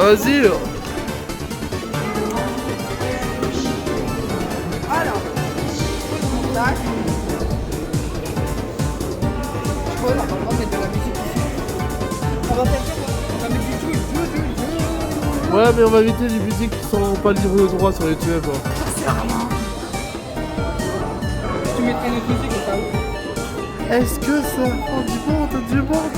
Vas-y. Alors, tac. Oh là, on va mettre de la musique ici. On va faire quoi? On va mettre du jeu. Ouais, mais on va éviter les musiques qui sont pas libres de droit sur YouTube. Tu mettrais notre musique au cas où. Est-ce que c'est la fin du monde?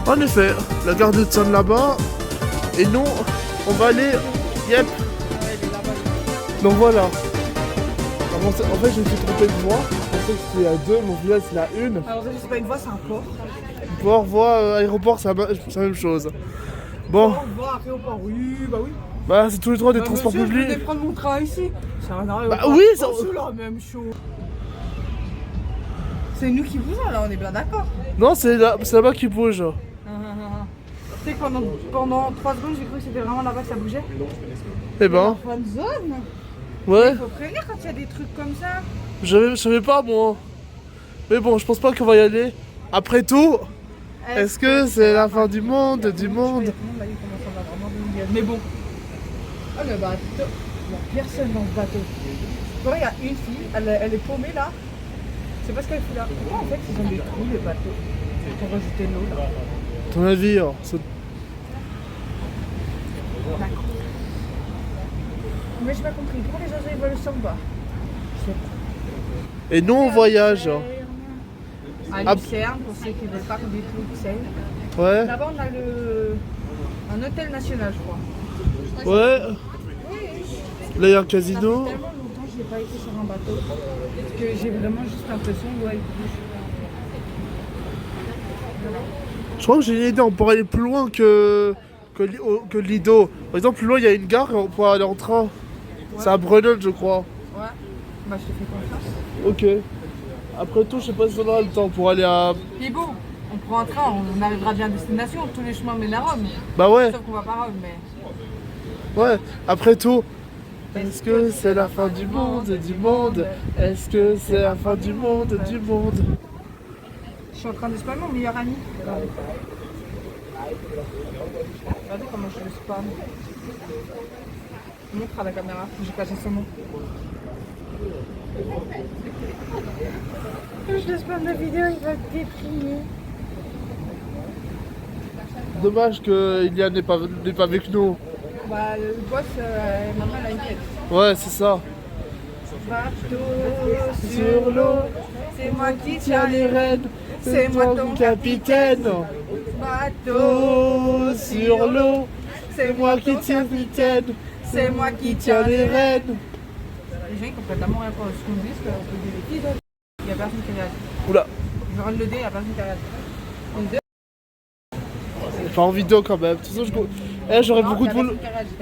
En effet, la gare de Tsan là-bas. Et nous, on va aller. Yep. Donc voilà. En fait, je me suis trompé de voie. Je pensais que c'était la 2, mais au final, c'est la 1. Alors, ça, c'est pas une voie, c'est un port. Port, voie, aéroport, c'est la même chose. Bon, Port, voie, aéroport, oui, bah oui. bah c'est tous les trois des Bah, transports monsieur, publics. je venais prendre mon train ici. C'est un aéroport. Bah oui, ça- c'est la même chose. C'est nous qui bousons là, on est bien d'accord. Non, c'est là-bas qui bouge. Tu sais que pendant 3 secondes, j'ai cru que c'était vraiment là-bas que ça bougeait. Eh ben, La fan zone. ouais, Il faut prévenir quand il y a des trucs comme ça. je savais pas moi. Mais bon, je pense pas qu'on va y aller. Après tout, est-ce que c'est la fin du monde, du monde? Mais bon. Ah le bateau. Il n'y a personne dans ce bateau. Quand il y a une fille, elle est paumée là. C'est parce qu'elle est là. Pourquoi en fait ils ont des trous les bateaux pour rajouter de l'eau là? Ton avis, hein, Mais j'ai pas compris. Pourquoi les oiseaux ils volent sur le bas? Et nous, on voyage. À Lucerne, pour ceux qui ne veulent pas qu'on détruise Lucerne. Ouais, Là-bas, on a un hôtel national, je crois. ouais. Là, il y a un Ça casino. fait tellement longtemps que je n'ai pas été sur un bateau que j'ai vraiment juste l'impression ouais, Je crois que j'ai une idée, on pourrait aller plus loin que Lido. Par exemple, plus loin, il y a une gare et on pourrait aller en train. C'est à Brunel, je crois. Ouais. Bah, je te fais confiance. Ok. Après tout, je sais pas si on aura le temps pour aller à... Puis bon, on prend un train, on arrivera bien à destination. Tous les chemins mènent à Rome. Bah ouais, Sauf qu'on va pas à Rome, mais. ouais. Après tout, est-ce que c'est la fin du monde, du monde? Est-ce que c'est la fin du monde, du monde? Je suis en train de spammer mon meilleur ami. Regardez comment je le spam. Montre à la caméra, j'ai caché son nom. Je le spam la vidéo, il va te déprimer. Dommage que Iliane n'est pas avec nous. Bah, le boss, maman, elle a une tête. Ouais, c'est ça. Bateau sur l'eau, c'est moi qui tiens les rênes. C'est moi ton capitaine. Bateau sur l'eau, c'est moi qui tiens capitaine. C'est moi qui tiens les rênes. Les gens ils comprennent tellement rien pour ce qu'on dit, parce qu'on dit des bêtises. Il n'y a personne qui réagit. Oula, Je rends le dé, il n'y a personne qui réagit. On dit, enfin en vidéo quand même. De toute façon, j'aurais beaucoup de boulot.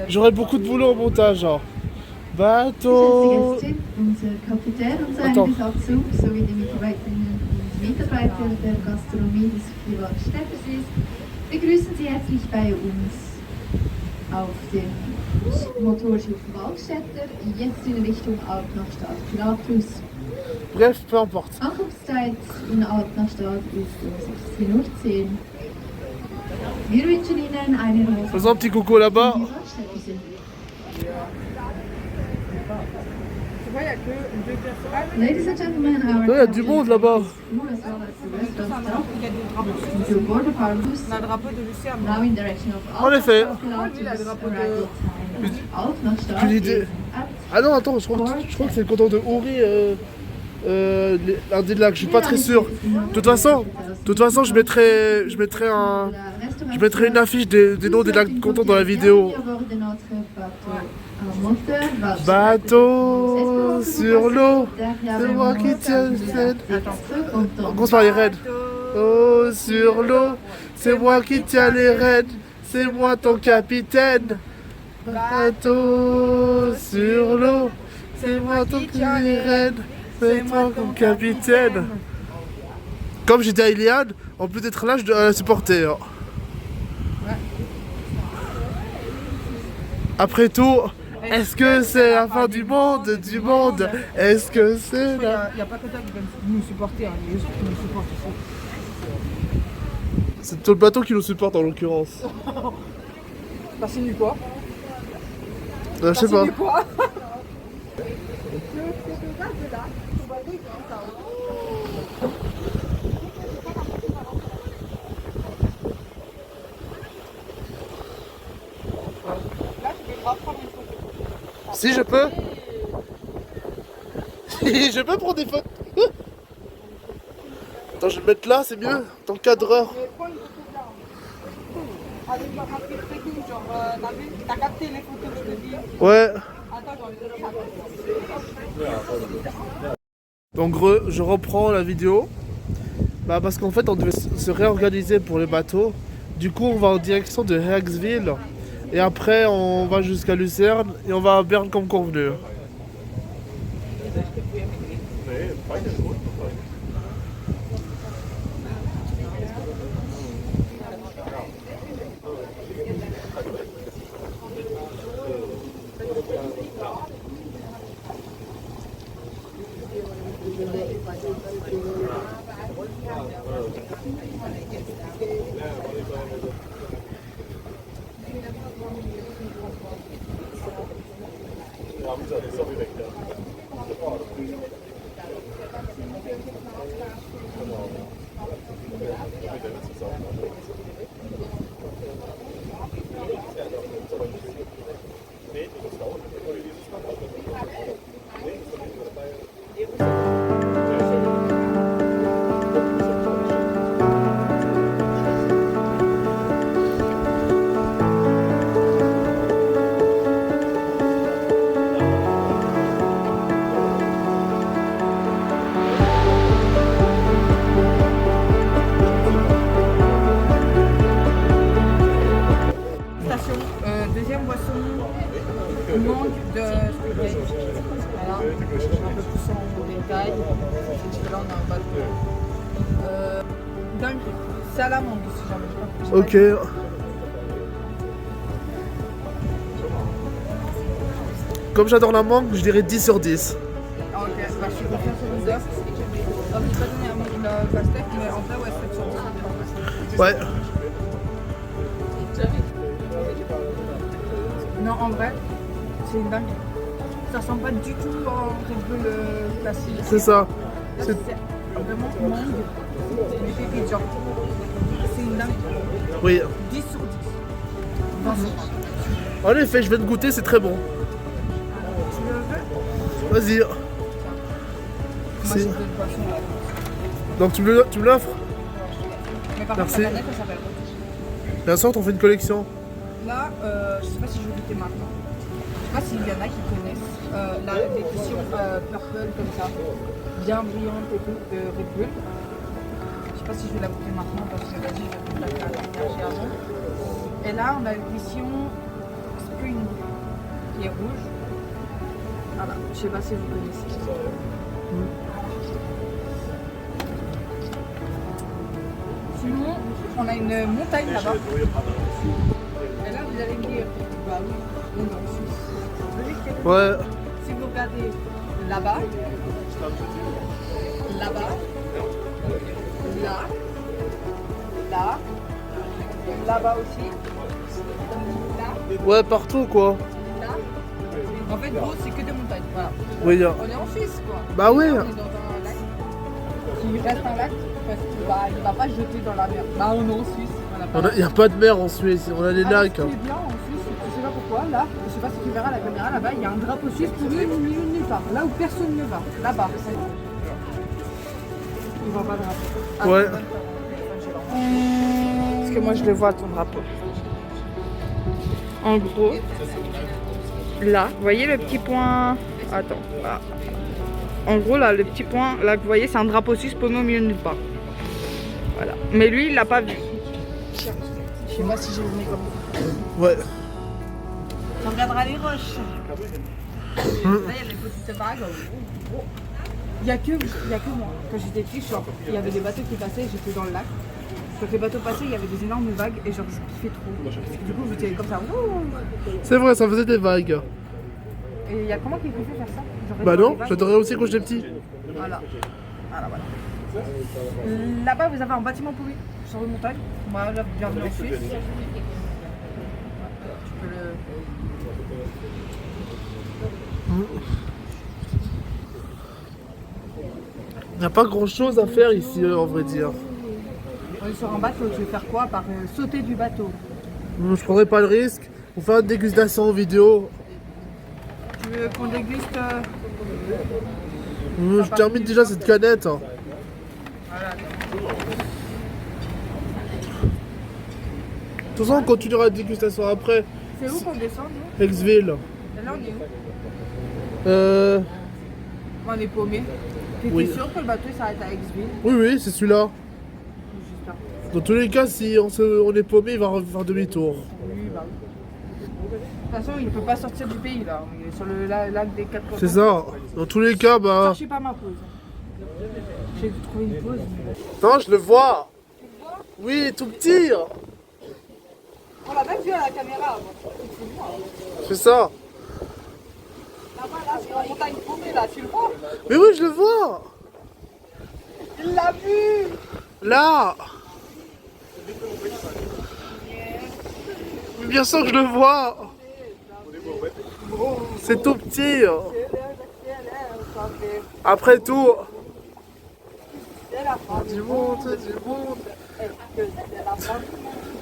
J'aurais beaucoup de boulot au montage, genre. Bateau. Geschätzte Gäste, unser Kapitän und sein Attends. Besatzung sowie die Mitarbeiterinnen und Mitarbeiter der Gastronomie des Privatstädtes begrüßen Sie herzlich bei uns auf dem Motorschiff Waldstätter, jetzt in Richtung Altnachstadt Pilatus. Bref, peu importe. Ankunftszeit in Altnachstadt ist um 16:10 Uhr. Wir wünschen Ihnen eine Faisons un petit coucou là-bas. Waldstätter sind. Tu vois, il n'y a que 2 personnes. Ladies and gentlemen, our Il y a du monde là-bas. Il y a des drapeaux. to board the Parvus, On a le drapeau de Lucerne. now in direction of En effet. Pilatus, la drapeau de- arrival time Altnachstadt Aucune idée. is at Ah non, attends, je crois que c'est le canton de Houry, l'un des lacs, je suis pas très sûr. De toute façon, je mettrai une affiche des noms des lacs cantons dans la vidéo. Bateau sur l'eau, c'est moi qui tiens le scène. On commence par les rênes. Oh, sur l'eau, c'est moi qui tiens les rênes, c'est moi ton capitaine. Bateau sur l'eau, c'est moi ton capitaine. Mets-toi comme capitaine. Comme j'ai dit à Iliane, en plus d'être là, je dois la supporter. Hein. Ouais. Après tout, est-ce que c'est la fin du monde? Est-ce que c'est Il la... n'y a pas que toi qui va nous supporter, hein. Il y a les autres qui nous supportent aussi. C'est tout le bateau qui nous supporte en l'occurrence. T'as signé quoi? Je sais pas. Quoi? Si je peux. Je peux prendre des photos. Attends, je vais me mettre là, c'est mieux. Tant cadreur. T'as capté les photos que je te dis? Ouais. Attends, Donc je reprends la vidéo. Bah parce qu'en fait on devait se réorganiser pour les bateaux. Du coup on va en direction de Herxville. Et après on va jusqu'à Lucerne et on va à Berne comme convenu. Deuxième boisson, mangue de spaghetti. Voilà, un peu plus en détail. Là, on a un bateau. Dingue, c'est à la mangue si jamais. Ok. Comme j'adore la mangue, je dirais 10 sur 10. Ah, ok, bah, je suis confiante sur les offres. Je vais pas donner un pastèque, mais en vrai, ouais, 7 sur 10. Ouais. Non, en vrai, c'est une dingue. Ça sent pas du tout en Red Bull classique. C'est ça. C'est vraiment mangue. Mais pépites, genre. C'est une dingue. Oui. 10 sur 10. Vraiment. En effet, je viens de goûter, c'est très bon. Tu le veux? Vas-y. Moi, C'est- j'ai une boisson. Donc tu me l'offres? Mais par Merci. contre, la canette, elle s'appelle. Bien sûr, on fait une collection. Là, je sais pas si je vais goûter maintenant. Je sais pas s'il y en a qui connaissent l'édition purple comme ça, bien brillante et tout de Red Bull. Je sais pas si je vais la goûter maintenant parce que vas-y, je vais la faire avant. Et là, on a l'édition Spring qui est rouge. Voilà, je sais pas si vous connaissez. Sinon, on a une montagne là-bas. Et là, vous allez me dire, bah oui, on est en Suisse. Ouais. Si vous regardez là-bas, là-bas, là, là, là-bas aussi, là, Ouais, partout quoi. là. En fait, gros, c'est que des montagnes. Voilà. Oui. On est en Suisse, quoi. Bah oui. On est dans un lac. Qui reste un lac parce qu'il va pas jeter dans la mer. Bah, on est en Suisse. Il n'y a pas de mer en Suisse, on a des Alors, lacs. ce qui est bien en Suisse, je sais pas pourquoi, là, je sais pas si tu verras la caméra là-bas, il y a un drapeau suisse pour nulle part, là où personne ne va, là-bas. Il voit pas le drapeau. Ouais. Parce que moi je le vois ton drapeau. En gros, là, vous voyez le petit point. Attends, là. En gros, là, le petit point, là que vous voyez, c'est un drapeau suisse paumé au milieu de nulle part. Voilà. Mais lui, il l'a pas vu. Je sais pas si j'ai mis comme ça. Ouais. Tu regarderas les roches. Là, il y a des petites vagues. Il y a que moi. Quand j'étais petite, genre, il y avait des bateaux qui passaient, j'étais dans le lac. Quand les bateaux passaient, il y avait des énormes vagues et genre, je kiffais trop. Parce que du coup, j'étais comme ça. Wouh. C'est vrai, ça faisait des vagues. Et il y a comment qui préfère faire ça? Genre, Bah dans non, les vagues. j'adorais aussi quand j'étais petit. Voilà. Voilà. Là-bas, vous avez un bâtiment paumé sur une montagne. Moi, là, bienvenue en Suisse. Tu peux le. Il n'y a pas grand chose à faire ici, en vrai dire. On est sur un bateau, tu veux faire quoi? Par sauter du bateau. Je prendrais pas le risque. Pour faire une dégustation en vidéo. Tu veux qu'on déguste Je termine déjà cette canette. Voilà. De toute façon, on continuera la dégustation après. C'est où qu'on descend, nous? Exville. Et là, on est où? On est paumé. T'es Oui. sûr que le bateau il s'arrête à Exville? Oui, c'est celui-là. J'espère. Dans tous les cas, si on est paumé, il va faire demi-tour. Oui, bah oui. De toute façon, il ne peut pas sortir du pays là. Il est sur le lac des 4 C'est ça. Dans tous les cas, bah. Cherchez pas ma pause. J'ai trouvé une pause. Non, je le vois. Oui, il est tout petit. On l'a même vu à la caméra avant. C'est ça. Là-bas, là, c'est la montagne paumée là, tu le vois? Mais oui, je le vois. Il l'a vu! Là. Mais bien sûr que je le vois. C'est tout petit. Après tout. Du monde.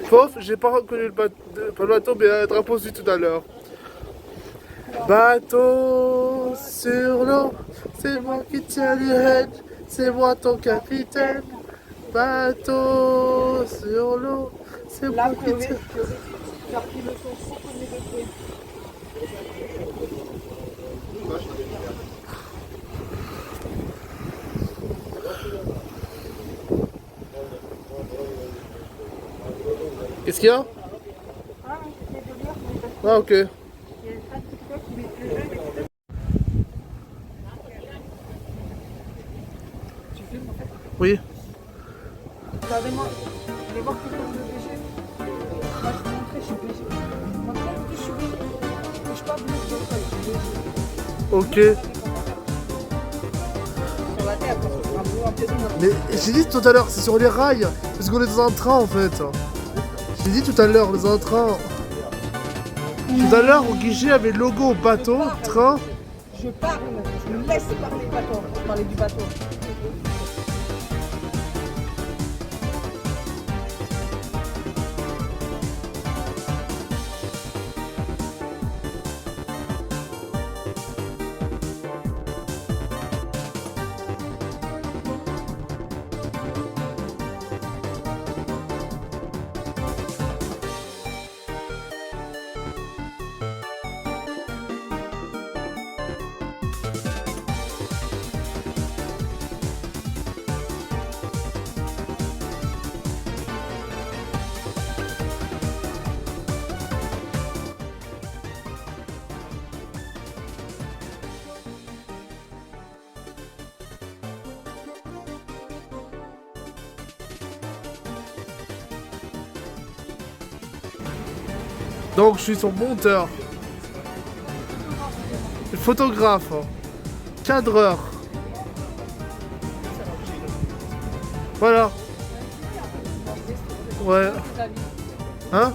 Sauf, j'ai pas reconnu le bateau, mais un drapeau aussi tout à l'heure. Bateau sur l'eau, c'est moi qui tiens les rênes, c'est moi ton capitaine. Bateau sur l'eau, c'est moi qui tiens. Genre qu'ils me sont trop connus de pied. Qu'est-ce qu'il y a? Ah, c'est de lire, mais parce Ah, ok. qu'il y a pas de TikTok, mais le jeu, mais tu filmes en fait? Oui. Regardez-moi, je vais voir quelque chose de péché. Moi, je vais montrer, je suis péché. Moi, je suis péché. Je suis pas bleu, Ok. sur la terre, parce que c'est un peu Mais j'ai dit tout à l'heure, c'est sur les rails. Parce qu'on est dans un train en fait. J'ai dit tout à l'heure, on est dans un train. Tout à l'heure, au guichet, il y avait le logo bateau, train. Je parle, je me laisse parler du bateau, parler du bateau. Donc je suis son monteur. Photographe. Cadreur. Voilà. Ouais. Hein?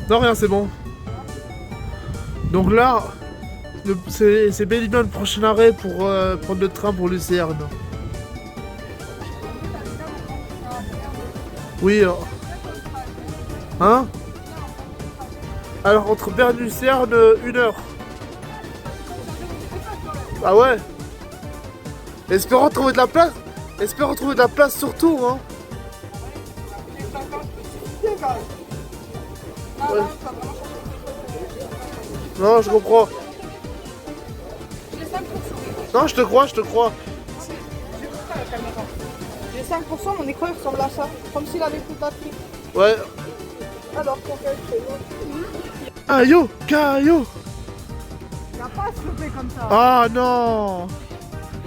Non, rien, c'est bon. Donc là, c'est bel et bien le prochain arrêt pour prendre le train pour Lucerne. Oui. Hein? Alors, entre Berne et Lucerne, 1 heure. Ah ouais? Espérons trouver de la place. Espérons trouver de la place surtout, hein. Ouais. Non, je comprends. Non, je te crois, je te crois. J'ai 5%, mon écran il ressemble à ça. Comme s'il avait plus de batterie. Ouais. Alors qu'on fait Ayo, Kayo. choper comme ça. Ah non.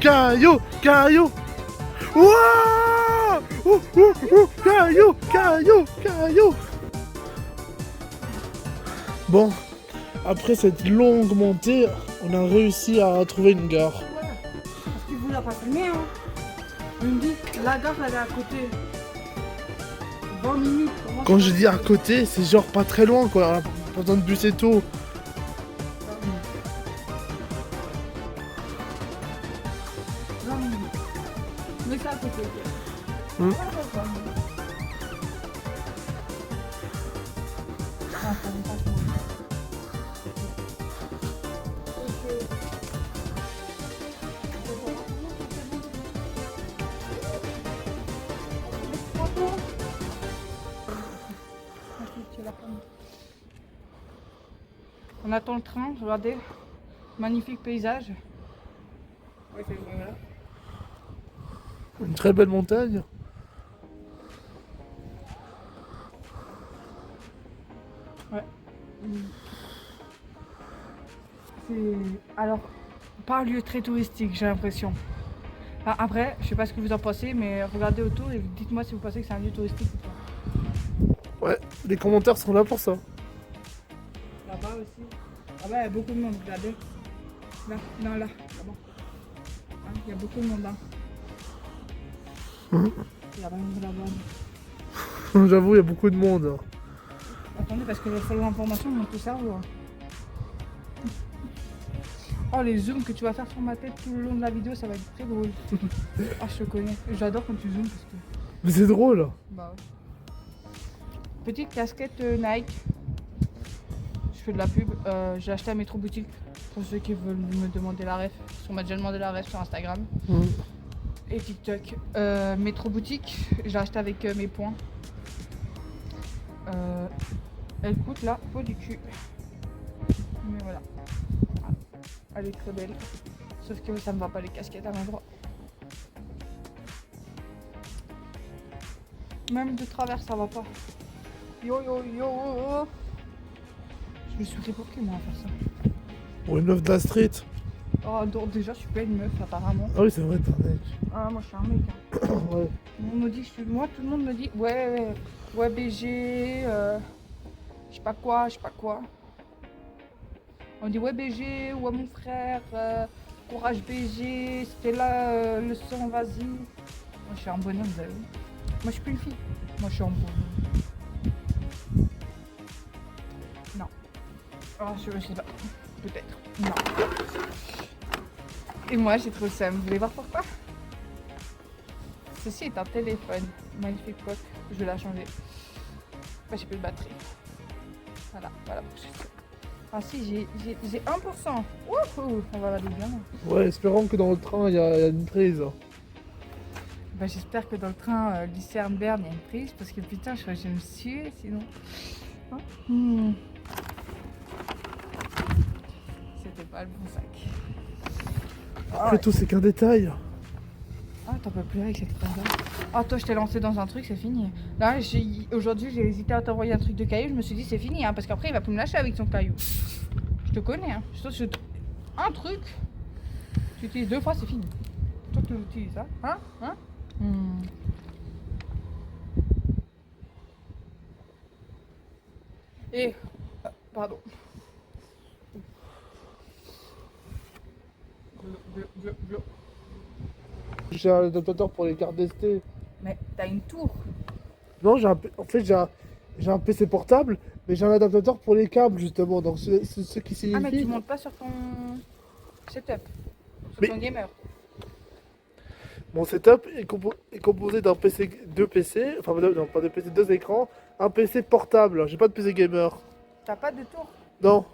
Caillou, caillou. Wouah. Caillou, caillou, caillou. Bon, après cette longue montée, on a réussi à trouver une gare. Ouais, parce qu'il vous l'a pas filmé, hein. Il me dit, la gare, elle est à côté. 20 minutes. Pour moi, Quand je dis à côté, c'est genre pas très loin quoi. Pas besoin de bus et tout. 20 minutes. Mais c'est à côté. Hmm. Ah, ça me passe mal. On attend le train, regardez, magnifique paysage. Ouais, c'est voilà. Une très belle montagne. Ouais. C'est alors pas un lieu très touristique, j'ai l'impression. Enfin, après, je sais pas ce que vous en pensez, mais regardez autour et dites-moi si vous pensez que c'est un lieu touristique ou pas. Ouais, les commentaires sont là pour ça. Là-bas aussi. Là-bas, il y a beaucoup de monde, regardez. Là, non, là, là-bas. Hein, il y a beaucoup de monde là. Il y a même là-bas. J'avoue, il y a beaucoup de monde. Attendez, parce que les informations montent au cerveau. Hein. Oh, les zooms que tu vas faire sur ma tête tout le long de la vidéo, ça va être très drôle. Ah, je te connais. J'adore quand tu zoomes parce que. Mais c'est drôle. Bah ouais. Petite casquette Nike. Je fais de la pub. J'ai acheté à Métro Boutique. Pour ceux qui veulent me demander la ref. On m'a déjà demandé la ref sur Instagram. Et TikTok. Métro Boutique. J'ai acheté avec mes points. Elle coûte là, peau du cul. Mais voilà. Elle est très belle. Sauf que ça me va pas les casquettes à l'endroit. Même de travers ça va pas. Yo yo yo. Je me suis pris pour qui moi à faire ça. Pour une meuf de la street. Oh donc déjà je suis pas une meuf apparemment. Ah oui, c'est vrai, t'es un mec. Ah moi je suis un mec. Hein. Ouais. On me dit, moi tout le monde me dit ouais BG, je sais pas quoi. On dit ouais BG, ouais mon frère, courage BG, c'était là le sang, vas-y. Moi je suis un bonhomme, vous avez vu. Moi je suis plus une fille, moi je suis un bonhomme. Non. Oh, je sais pas, peut-être, non. Et moi j'ai trop ça, vous voulez voir pourquoi? Ceci est un téléphone, magnifique coque, je vais la changer. Enfin, j'ai plus de batterie. Voilà pour ceci. Ah si, j'ai 1%. Wouhou, on va aller bien. Ouais, espérons que dans le train, il y a une prise. Bah, j'espère que dans le train Lucerne-Berne, il y a une prise, parce que putain, je vais me suer sinon. Hein C'était pas le bon sac. Après tout, c'est qu'un détail. Ah, t'en peux plus avec cette phrase-là. Ah, toi, je t'ai lancé dans un truc, c'est fini. Là, aujourd'hui, j'ai hésité à t'envoyer un truc de caillou. Je me suis dit, c'est fini, hein, parce qu'après, il va plus me lâcher avec son caillou. Je te connais, hein. Un truc, tu utilises 2 fois, c'est fini. Toi, tu l'utilises, ça, hein? Et, pardon. Bleu. J'ai un adaptateur pour les cartes d'ST. Mais t'as une tour. Non, en fait, j'ai un PC portable, mais j'ai un adaptateur pour les câbles, justement. Donc, c'est ce qui signifie... Ah, mais tu montes pas sur ton setup, sur ton gamer. Mon setup est composé d'un PC, 2 PC, enfin non, pas de PC, 2 écrans, un PC portable. J'ai pas de PC gamer. T'as pas de tour? Non.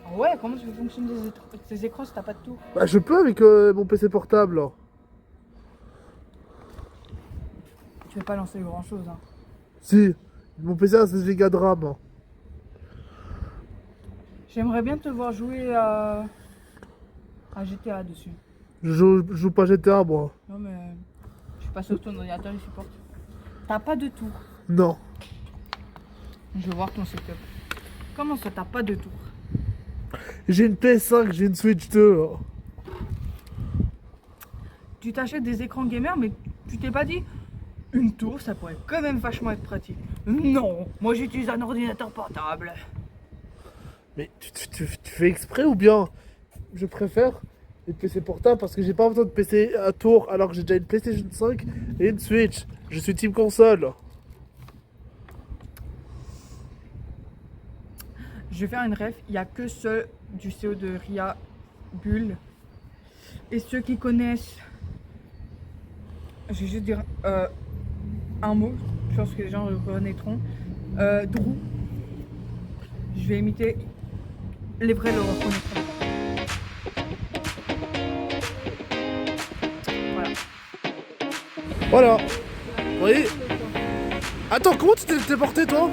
Ah ouais, comment tu fonctionnes tes écrans si t'as pas de tour? Bah, je peux avec mon PC portable. Tu veux pas lancer grand chose, hein. Si, mon PC a 16 Go de RAM. J'aimerais bien te voir jouer à GTA dessus. Je joue pas GTA, moi. Non mais je suis pas sûr que ton ordinateur il supporte. T'as pas de tour. Non. Je veux voir ton setup. Comment ça t'as pas de tour? J'ai une PS5, j'ai une Switch 2. Tu t'achètes des écrans gamer, mais tu t'es pas dit une tour, ça pourrait quand même vachement être pratique. Non, moi j'utilise un ordinateur portable. Mais tu fais exprès ou bien je préfère les PC portables parce que j'ai pas besoin de PC à tour alors que j'ai déjà une PlayStation 5 et une Switch. Je suis team console. Je vais faire une ref, il n'y a que ceux du CO de Ria Bull. Et ceux qui connaissent, je vais juste dire un mot, je pense que les gens le reconnaîtront. Drew. Je vais imiter, les vrais le reconnaîtront. Voilà. Voilà. Oui. Attends, comment tu t'es porté toi?